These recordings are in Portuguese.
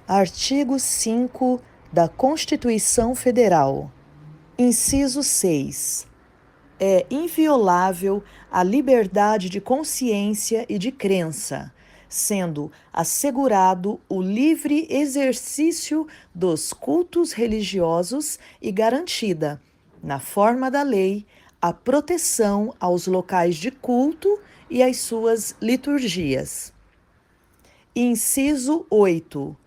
Artigo 5 da Constituição Federal. Inciso 6. É inviolável a liberdade de consciência e de crença, sendo assegurado o livre exercício dos cultos religiosos e garantida, na forma da lei, a proteção aos locais de culto e às suas liturgias. Inciso 8.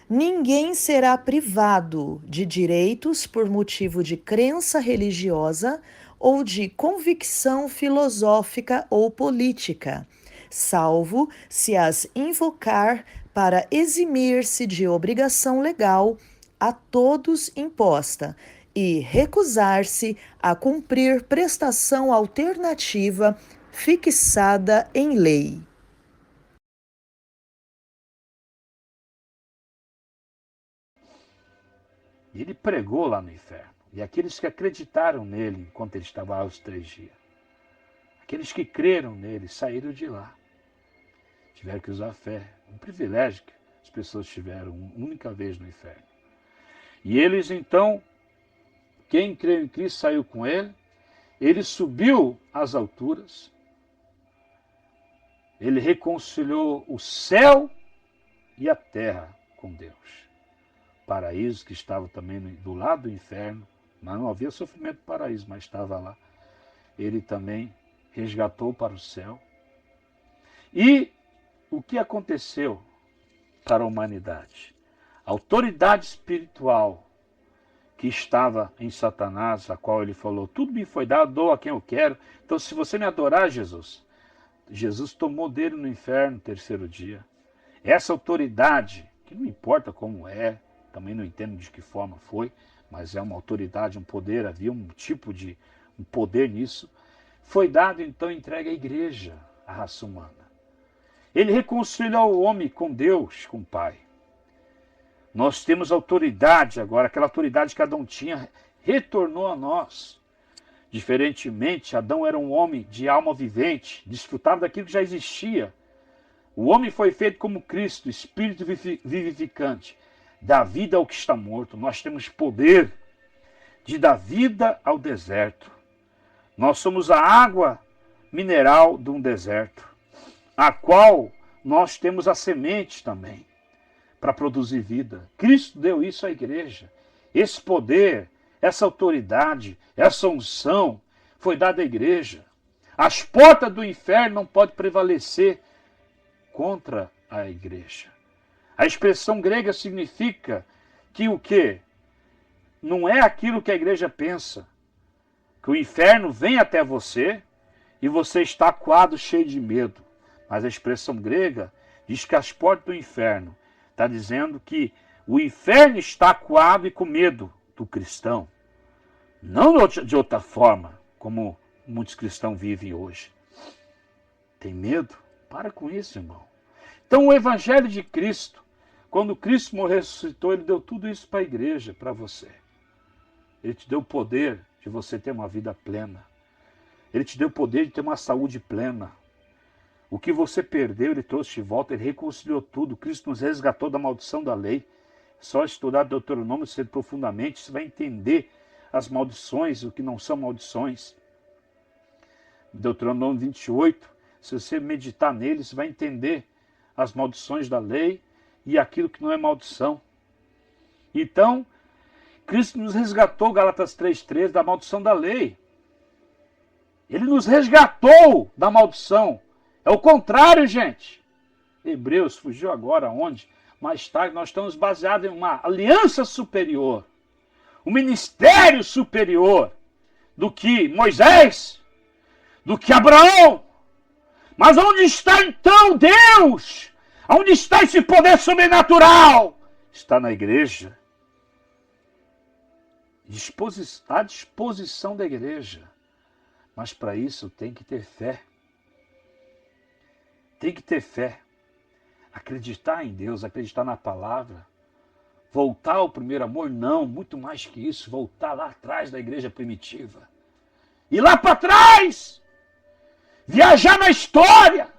Ninguém será privado de direitos por motivo de crença religiosa ou de convicção filosófica ou política, salvo se as invocar para eximir-se de obrigação legal a todos imposta e recusar-se a cumprir prestação alternativa fixada em lei. E ele pregou lá no inferno. E aqueles que acreditaram nele enquanto ele estava lá os 3 dias, aqueles que creram nele saíram de lá. Tiveram que usar a fé. Um privilégio que as pessoas tiveram uma única vez no inferno. E eles então, quem creu em Cristo saiu com ele. Ele subiu às alturas. Ele reconciliou o céu e a terra com Deus. Paraíso que estava também do lado do inferno, mas não havia sofrimento no paraíso, mas estava lá. Ele também resgatou para o céu. E o que aconteceu para a humanidade? A autoridade espiritual que estava em Satanás, a qual ele falou, tudo me foi dado, dou a quem eu quero. Então, se você me adorar, Jesus tomou dele no inferno no 3º dia. Essa autoridade, que não importa como é, também não entendo de que forma foi, mas é uma autoridade, um poder, havia um tipo de um poder nisso, foi dado então entregue à igreja, à raça humana. Ele reconciliou o homem com Deus, com o Pai. Nós temos autoridade agora, aquela autoridade que Adão tinha, retornou a nós. Diferentemente, Adão era um homem de alma vivente, desfrutava daquilo que já existia. O homem foi feito como Cristo, espírito vivificante, dá vida ao que está morto. Nós temos poder de dar vida ao deserto. Nós somos a água mineral de um deserto, a qual nós temos a semente também, para produzir vida. Cristo deu isso à igreja. Esse poder, essa autoridade, essa unção foi dada à igreja. As portas do inferno não podem prevalecer contra a igreja. A expressão grega significa que o quê? Não é aquilo que a igreja pensa. Que o inferno vem até você e você está acuado, cheio de medo. Mas a expressão grega diz que as portas do inferno está dizendo que o inferno está acuado e com medo do cristão. Não de outra forma, como muitos cristãos vivem hoje. Tem medo? Para com isso, irmão. Então o evangelho de Cristo, quando Cristo morreu e ressuscitou, ele deu tudo isso para a igreja, para você. Ele te deu o poder de você ter uma vida plena. Ele te deu o poder de ter uma saúde plena. O que você perdeu, ele trouxe de volta, ele reconciliou tudo. Cristo nos resgatou da maldição da lei. Só estudar Deuteronômio profundamente, você vai entender as maldições, o que não são maldições. Deuteronômio 28, se você meditar nele, você vai entender as maldições da lei e aquilo que não é maldição. Então, Cristo nos resgatou, Gálatas 3,13, da maldição da lei. Ele nos resgatou da maldição. É o contrário, gente. Hebreus fugiu agora onde? Mais tarde nós estamos baseados em uma aliança superior. Um ministério superior do que Moisés, do que Abraão. Mas onde está então Deus? Onde está esse poder sobrenatural? Está na igreja. À disposição da igreja. Mas para isso tem que ter fé. Tem que ter fé. Acreditar em Deus, acreditar na palavra. Voltar ao primeiro amor? Não, muito mais que isso. Voltar lá atrás da igreja primitiva. Ir lá para trás. Viajar na história.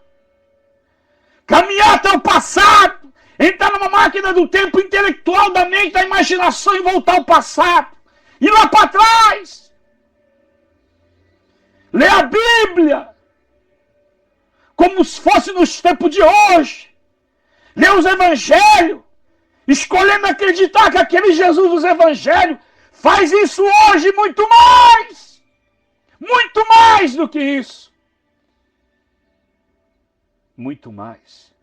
Caminhar até o passado. Entrar numa máquina do tempo intelectual da mente, da imaginação e voltar ao passado. Ir lá para trás. Ler a Bíblia. Como se fosse nos tempos de hoje. Ler os evangelhos. Escolhendo acreditar que aquele Jesus dos evangelhos faz isso hoje muito mais. Muito mais do que isso. Muito mais.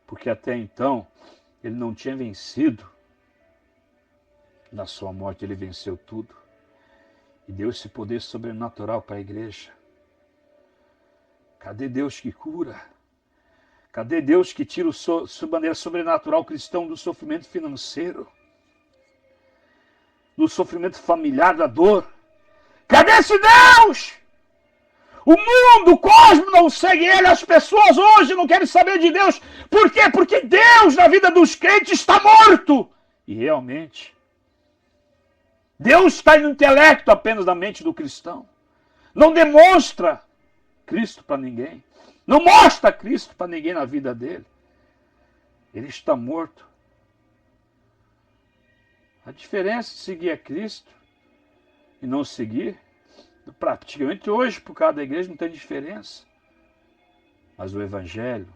Porque até então ele não tinha vencido. Na sua morte ele venceu tudo. E deu esse poder sobrenatural para a igreja. Cadê Deus que cura? Cadê Deus que tira de maneira sobrenatural o cristão do sofrimento financeiro? Do sofrimento familiar, da dor? Cadê esse Deus? O mundo, o cosmos não segue ele. As pessoas hoje não querem saber de Deus. Por quê? Porque Deus na vida dos crentes está morto. E realmente, Deus está no intelecto apenas da mente do cristão. Não demonstra Cristo para ninguém. Não mostra Cristo para ninguém na vida dele. Ele está morto. A diferença de seguir a Cristo e não seguir, praticamente hoje, por causa da igreja, não tem diferença. Mas o Evangelho,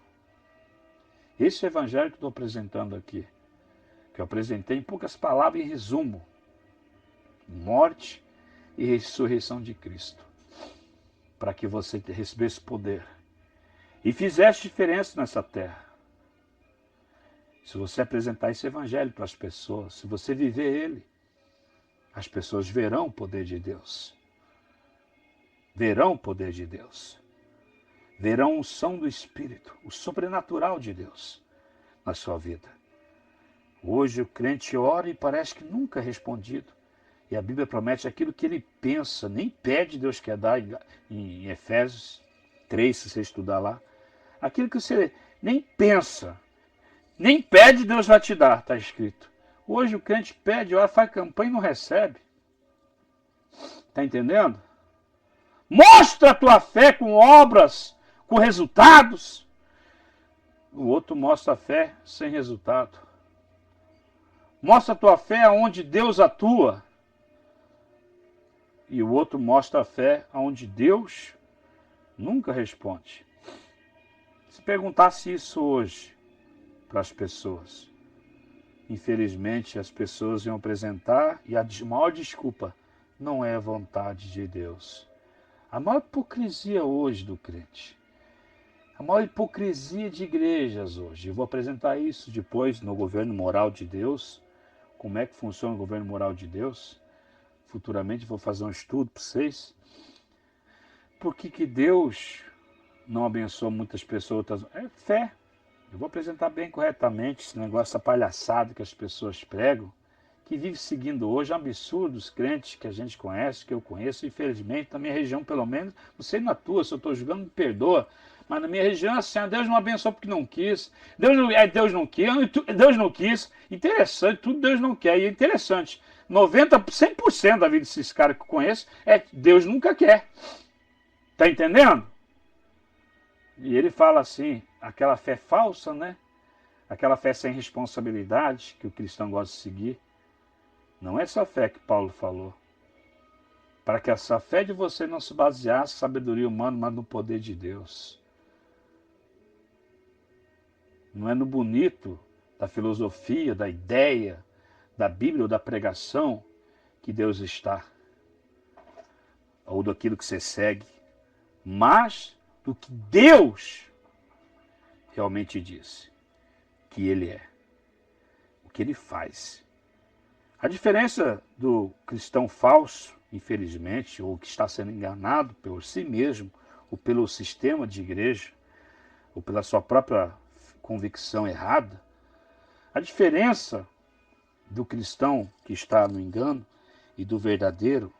esse Evangelho que estou apresentando aqui, que eu apresentei em poucas palavras, em resumo, morte e ressurreição de Cristo, para que você recebesse poder e fizesse diferença nessa terra. Se você apresentar esse Evangelho para as pessoas, se você viver ele, as pessoas verão o poder de Deus. Verão o poder de Deus. Verão a unção do Espírito, o sobrenatural de Deus na sua vida. Hoje o crente ora e parece que nunca é respondido. E a Bíblia promete aquilo que ele pensa, nem pede, Deus quer dar em Efésios 3, se você estudar lá. Aquilo que você nem pensa, nem pede, Deus vai te dar, está escrito. Hoje o crente pede, ora, faz campanha e não recebe. Está entendendo? Mostra a tua fé com obras, com resultados. O outro mostra a fé sem resultado. Mostra a tua fé onde Deus atua. E o outro mostra a fé onde Deus nunca responde. Se perguntasse isso hoje para as pessoas, infelizmente as pessoas iam apresentar, e a maior desculpa, não é a vontade de Deus. A maior hipocrisia hoje do crente, a maior hipocrisia de igrejas hoje, eu vou apresentar isso depois no governo moral de Deus, como é que funciona o governo moral de Deus. Futuramente vou fazer um estudo para vocês. Por que Deus não abençoa muitas pessoas? É fé. Eu vou apresentar bem corretamente esse negócio, essa palhaçada que as pessoas pregam, que vive seguindo hoje, é um absurdo, os crentes que a gente conhece, que eu conheço, infelizmente, na minha região pelo menos, não sei na tua, se eu estou julgando, me perdoa, mas na minha região, assim, Deus não abençoou porque não quis, Deus não quis, interessante, tudo Deus não quer, e é interessante, 100% da vida desses caras que eu conheço, Deus nunca quer, tá entendendo? E ele fala assim, aquela fé falsa, né? Aquela fé sem responsabilidade que o cristão gosta de seguir. Não é essa fé que Paulo falou. Para que essa fé de você não se baseasse na sabedoria humana, mas no poder de Deus. Não é no bonito da filosofia, da ideia, da Bíblia ou da pregação que Deus está. Ou daquilo que você segue. Mas do que Deus realmente disse que Ele é, o que Ele faz. A diferença do cristão falso, infelizmente, ou que está sendo enganado por si mesmo, ou pelo sistema de igreja, ou pela sua própria convicção errada, a diferença do cristão que está no engano e do verdadeiro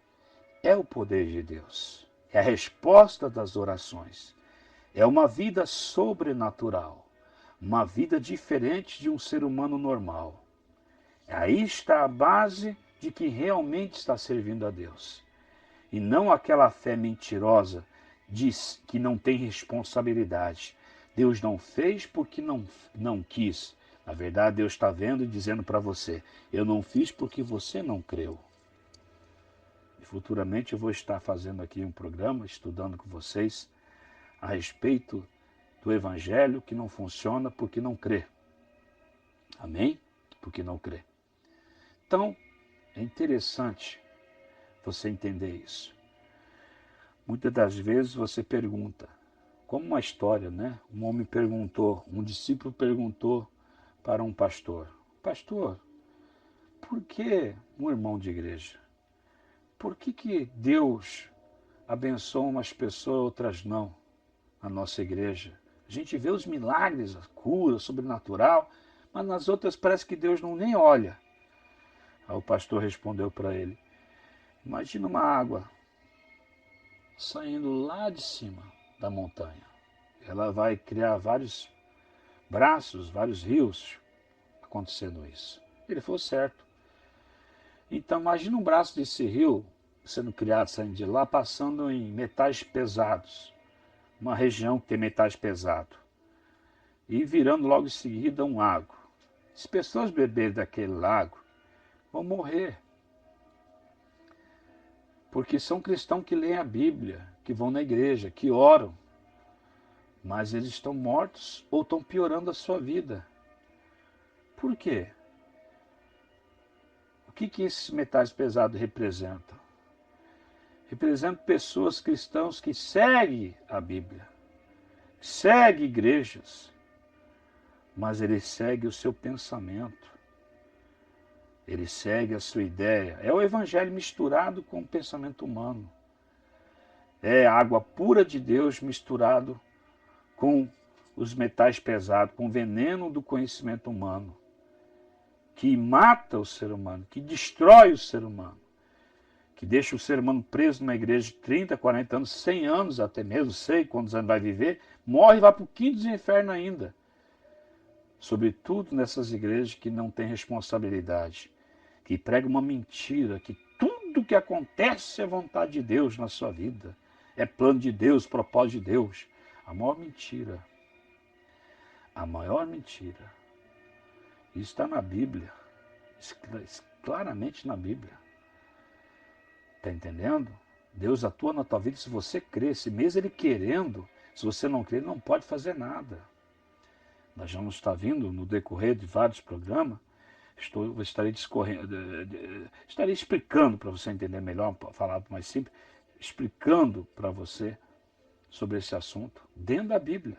é o poder de Deus. É a resposta das orações. É uma vida sobrenatural. Uma vida diferente de um ser humano normal. Aí está a base de que realmente está servindo a Deus. E não aquela fé mentirosa que não tem responsabilidade. Deus não fez porque não quis. Na verdade, Deus está vendo e dizendo para você, eu não fiz porque você não creu. E futuramente eu vou estar fazendo aqui um programa, estudando com vocês, a respeito do evangelho que não funciona porque não crê. Amém? Porque não crê. Então, é interessante você entender isso. Muitas das vezes você pergunta, como uma história, né? Um discípulo perguntou para um pastor, pastor, por que um irmão de igreja? Por que Deus abençoa umas pessoas e outras não na nossa igreja? A gente vê os milagres, a cura, sobrenatural, mas nas outras parece que Deus não nem olha. Aí o pastor respondeu para ele, imagina uma água saindo lá de cima da montanha. Ela vai criar vários braços, vários rios acontecendo isso. Ele falou certo. Então imagina um braço desse rio sendo criado, saindo de lá, passando em metais pesados. Uma região que tem metais pesados. E virando logo em seguida um lago. Se pessoas beberem daquele lago, vão morrer. Porque são cristãos que leem a Bíblia, que vão na igreja, que oram. Mas eles estão mortos ou estão piorando a sua vida. Por quê? O que esses metais pesados representam? Representam pessoas cristãs que seguem a Bíblia, seguem igrejas, mas ele segue o seu pensamento, ele segue a sua ideia. É o evangelho misturado com o pensamento humano. É a água pura de Deus misturado com os metais pesados, com o veneno do conhecimento humano, que mata o ser humano, que destrói o ser humano, que deixa o ser humano preso numa igreja de 30, 40 anos, 100 anos até mesmo, sei quantos anos vai viver, morre e vai para o quinto dos infernos ainda. Sobretudo nessas igrejas que não têm responsabilidade, que pregam uma mentira, que tudo que acontece é vontade de Deus na sua vida, é plano de Deus, propósito de Deus. A maior mentira. A maior mentira. Isso está na Bíblia. Claramente na Bíblia. Está entendendo? Deus atua na tua vida se você crer. Se mesmo Ele querendo, se você não crer, Ele não pode fazer nada. Nós vamos estar vindo no decorrer de vários programas. Estarei explicando para você entender melhor, falar mais simples, explicando para você sobre esse assunto dentro da Bíblia.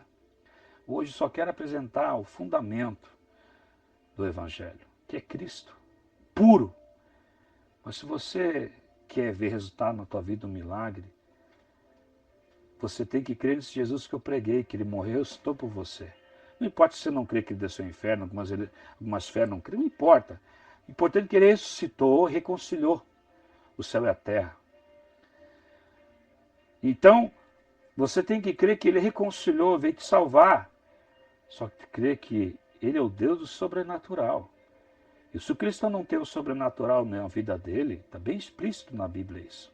Hoje só quero apresentar o fundamento do Evangelho, que é Cristo, puro. Mas se você quer ver resultado na tua vida, um milagre, você tem que crer nesse Jesus que eu preguei, que Ele morreu e ressuscitou por você. Não importa se você não crê que Ele desceu ao inferno, algumas fé não crê, não importa. O importante é que Ele ressuscitou, reconciliou o céu e a terra. Então, você tem que crer que Ele reconciliou, veio te salvar. Só que crer que Ele é o Deus do sobrenatural. E se o cristão não tem o sobrenatural na vida dele, está bem explícito na Bíblia isso.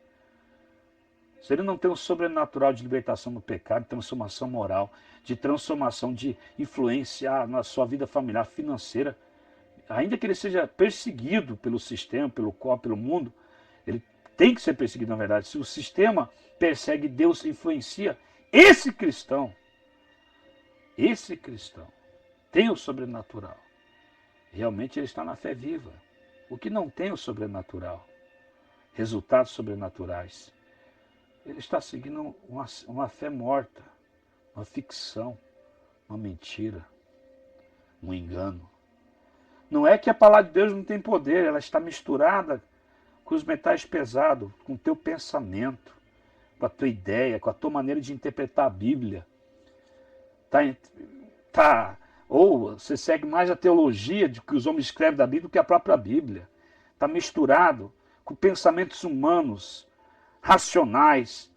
Se ele não tem o sobrenatural de libertação do pecado, de transformação moral, de transformação, de influência na sua vida familiar, financeira, ainda que ele seja perseguido pelo sistema, pelo corpo, pelo mundo, ele tem que ser perseguido na verdade. Se o sistema persegue, Deus influencia esse cristão tem o sobrenatural. Realmente ele está na fé viva. O que não tem o sobrenatural, resultados sobrenaturais, ele está seguindo uma fé morta, uma ficção, uma mentira, um engano. Não é que a palavra de Deus não tem poder, ela está misturada com os metais pesados, com o teu pensamento, com a tua ideia, com a tua maneira de interpretar a Bíblia. Ou você segue mais a teologia de que os homens escrevem da Bíblia do que a própria Bíblia. Está misturado com pensamentos humanos, racionais,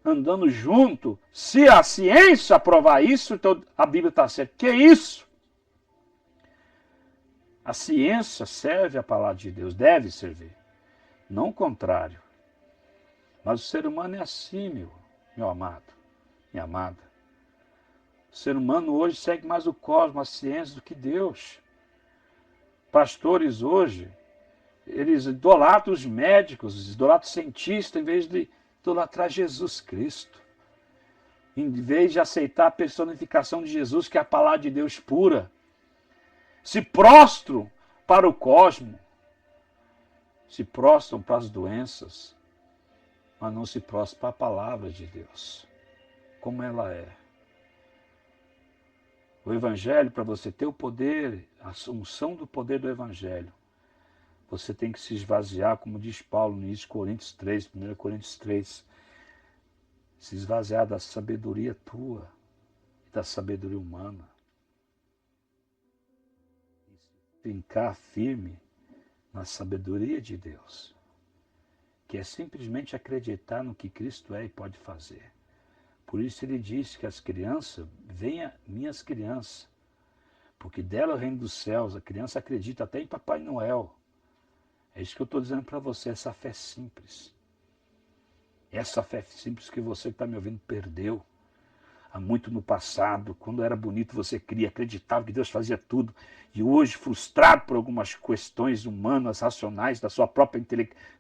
andando junto. Se a ciência aprovar isso, então a Bíblia está certa. Que é isso? A ciência serve a palavra de Deus, deve servir. Não o contrário. Mas o ser humano é assim, meu amado, minha amada. O ser humano hoje segue mais o cosmos, a ciência, do que Deus. Pastores hoje, eles idolatram os médicos, idolatram os cientistas, em vez de idolatrar Jesus Cristo. Em vez de aceitar a personificação de Jesus, que é a palavra de Deus pura. Se prostram para o cosmos, se prostram para as doenças, mas não se prostram para a palavra de Deus, como ela é. O Evangelho, para você ter o poder, a unção do poder do Evangelho, você tem que se esvaziar, como diz Paulo no início de Coríntios 3, 1 Coríntios 3, se esvaziar da sabedoria tua e da sabedoria humana. E ficar firme na sabedoria de Deus, que é simplesmente acreditar no que Cristo é e pode fazer. Por isso ele diz que as crianças, venham minhas crianças, porque dela é o reino dos céus. A criança acredita até em Papai Noel. É isso que eu estou dizendo para você, essa fé simples. Essa fé simples que você que está me ouvindo perdeu. Há muito no passado, quando era bonito, você cria, acreditava que Deus fazia tudo. E hoje, frustrado por algumas questões humanas, racionais, da sua própria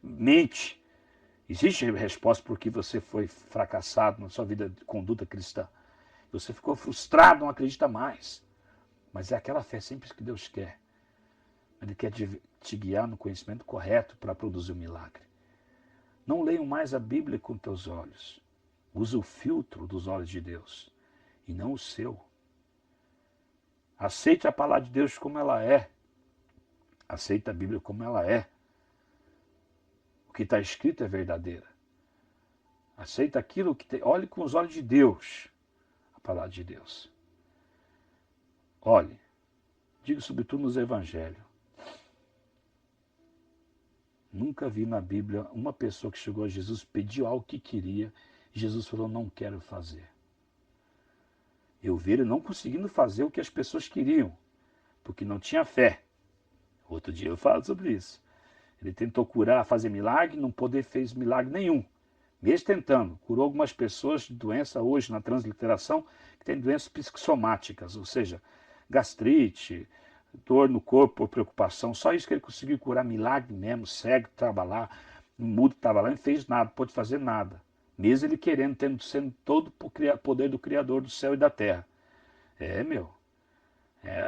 mente, existe resposta por que você foi fracassado na sua vida de conduta cristã. Você ficou frustrado, não acredita mais. Mas é aquela fé simples que Deus quer. Ele quer te guiar no conhecimento correto para produzir o milagre. Não leiam mais a Bíblia com teus olhos. Usa o filtro dos olhos de Deus e não o seu. Aceite a palavra de Deus como ela é. Aceite a Bíblia como ela é. O que está escrito é verdadeiro. Aceita aquilo que tem. Olhe com os olhos de Deus a palavra de Deus. Olhe, diga sobretudo nos evangelhos. Nunca vi na Bíblia uma pessoa que chegou a Jesus, pediu algo que queria, e Jesus falou, não quero fazer. Eu vi ele não conseguindo fazer o que as pessoas queriam, porque não tinha fé. Outro dia eu falo sobre isso. Ele tentou curar, fazer milagre, não fez milagre nenhum. Mesmo tentando, curou algumas pessoas de doença hoje na transliteração, que tem doenças psicossomáticas, ou seja, gastrite, dor no corpo por preocupação. Só isso que ele conseguiu curar, milagre mesmo, cego, estava lá, mudo estava lá, não fez nada, não pôde fazer nada. Mesmo ele querendo, sendo todo o poder do Criador do céu e da terra. Meu,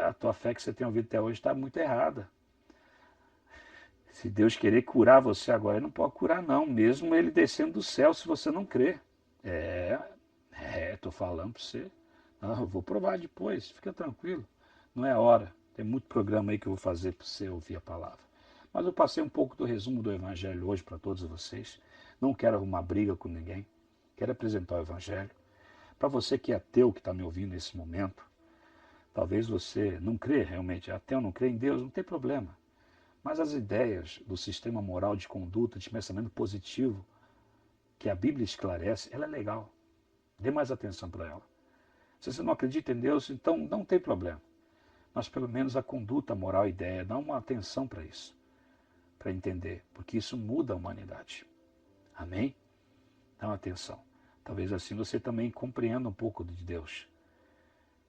a tua fé que você tem ouvido até hoje está muito errada. Se Deus querer curar você agora, ele não pode curar não, mesmo ele descendo do céu, se você não crer. Estou falando para você. Não, eu vou provar depois, fica tranquilo. Não é hora. Tem muito programa aí que eu vou fazer para você ouvir a palavra. Mas eu passei um pouco do resumo do Evangelho hoje para todos vocês. Não quero arrumar briga com ninguém. Quero apresentar o Evangelho. Para você que é ateu, que está me ouvindo nesse momento, talvez você não crê realmente, ateu não crê em Deus, não tem problema. Mas as ideias do sistema moral de conduta, de pensamento positivo, que a Bíblia esclarece, ela é legal. Dê mais atenção para ela. Se você não acredita em Deus, então não tem problema. Mas pelo menos a conduta moral, a ideia, dá uma atenção para isso. Para entender, porque isso muda a humanidade. Amém? Dá uma atenção. Talvez assim você também compreenda um pouco de Deus.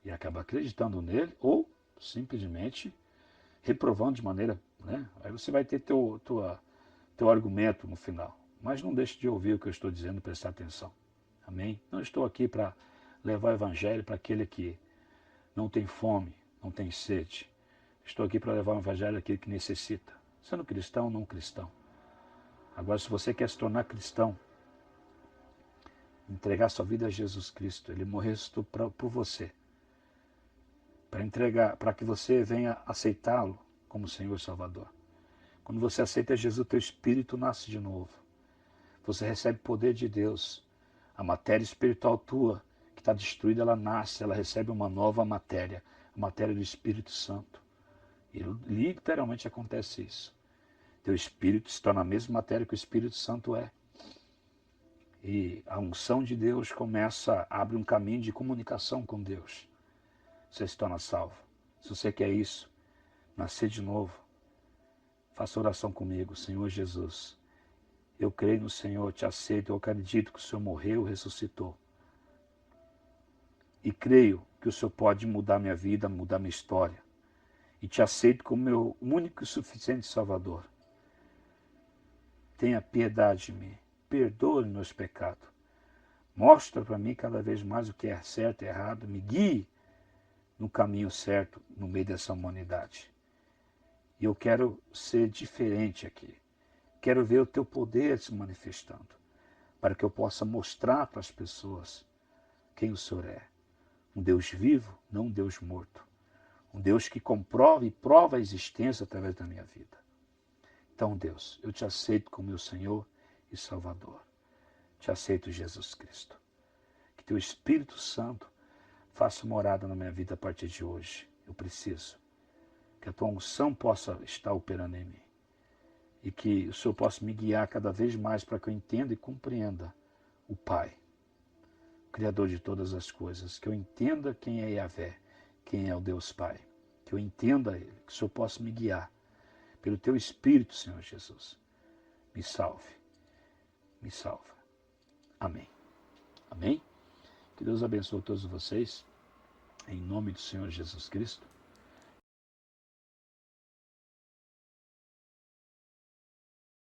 E acaba acreditando nele, ou simplesmente reprovando de maneira, né? Aí você vai ter teu argumento no final. Mas não deixe de ouvir o que eu estou dizendo e prestar atenção. Amém? Não estou aqui para levar o evangelho para aquele que não tem fome, não tem sede. Estou aqui para levar o evangelho àquele que necessita. Sendo cristão ou não cristão. Agora, se você quer se tornar cristão, entregar sua vida a Jesus Cristo, ele morreu por você, para que você venha aceitá-lo como Senhor e Salvador. Quando você aceita Jesus, teu espírito nasce de novo. Você recebe o poder de Deus. A matéria espiritual tua, que está destruída, ela nasce, ela recebe uma nova matéria, a matéria do Espírito Santo. E literalmente acontece isso. Teu espírito se torna a mesma matéria que o Espírito Santo é. E a unção de Deus abre um caminho de comunicação com Deus. Você se torna salvo. Se você quer isso, nascer de novo, faça oração comigo. Senhor Jesus, eu creio no Senhor, te aceito, eu acredito que o Senhor morreu e ressuscitou. E creio que o Senhor pode mudar minha vida, mudar minha história. E te aceito como meu único e suficiente Salvador. Tenha piedade de mim. Perdoe meus pecados. Mostra para mim cada vez mais o que é certo e errado. Me guie no caminho certo no meio dessa humanidade. E eu quero ser diferente aqui. Quero ver o teu poder se manifestando, para que eu possa mostrar para as pessoas quem o Senhor é. Um Deus vivo, não um Deus morto. Um Deus que comprova e prova a existência através da minha vida. Então, Deus, eu te aceito como meu Senhor e Salvador. Te aceito, Jesus Cristo. Que teu Espírito Santo faça morada na minha vida a partir de hoje. Eu preciso. Que a tua unção possa estar operando em mim. E que o Senhor possa me guiar cada vez mais para que eu entenda e compreenda o Pai, o Criador de todas as coisas. Que eu entenda quem é Yahvé, quem é o Deus Pai. Que eu entenda Ele, que o Senhor possa me guiar pelo teu Espírito, Senhor Jesus. Me salve, me salva. Amém. Amém? Que Deus abençoe todos vocês, em nome do Senhor Jesus Cristo.